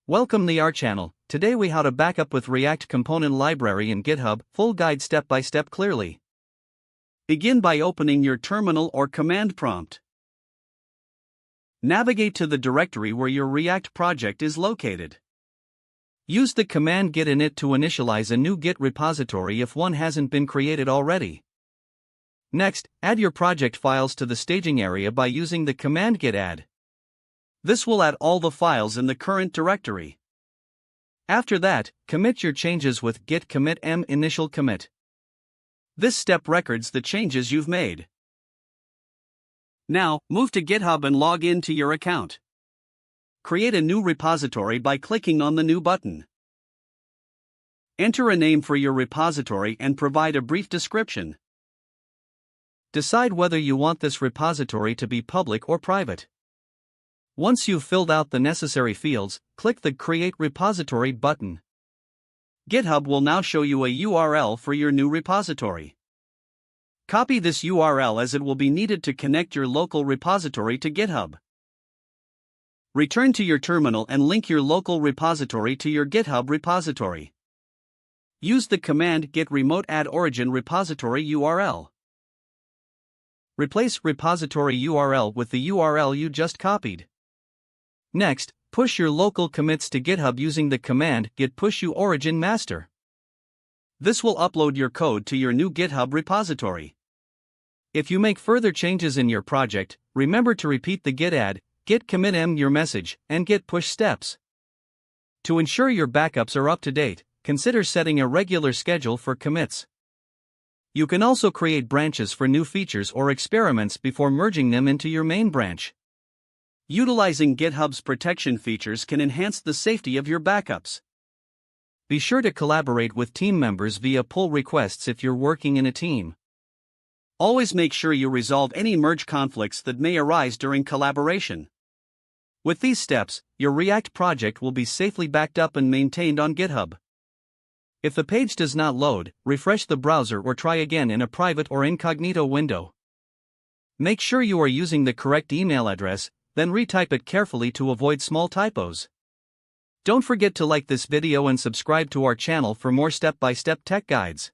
Welcome to our channel. Today we how to backup with React component library in GitHub, full guide step by step clearly. Begin by opening your terminal or command prompt. Navigate to the directory where your React project is located. Use the command git init to initialize a new Git repository if one hasn't been created already. Next, add your project files to the staging area by using the command git add. This will add all the files in the current directory. After that, commit your changes with git commit m initial commit. This step records the changes you've made. Now, move to GitHub and log in to your account. Create a new repository by clicking on the New button. Enter a name for your repository and provide a brief description. Decide whether you want this repository to be public or private. Once you've filled out the necessary fields, click the Create Repository button. GitHub will now show you a URL for your new repository. Copy this URL as it will be needed to connect your local repository to GitHub. Return to your terminal and link your local repository to your GitHub repository. Use the command git remote add origin repository URL. Replace repository URL with the URL you just copied. Next, push your local commits to GitHub using the command git push origin master. This will upload your code to your new GitHub repository. If you make further changes in your project, remember to repeat the git add, git commit m your message, and git push steps. To ensure your backups are up to date, consider setting a regular schedule for commits. You can also create branches for new features or experiments before merging them into your main branch. Utilizing GitHub's protection features can enhance the safety of your backups. Be sure to collaborate with team members via pull requests if you're working in a team. Always make sure you resolve any merge conflicts that may arise during collaboration. With these steps, your React project will be safely backed up and maintained on GitHub. If the page does not load, refresh the browser or try again in a private or incognito window. Make sure you are using the correct email address, then retype it carefully to avoid small typos. Don't forget to like this video and subscribe to our channel for more step-by-step tech guides.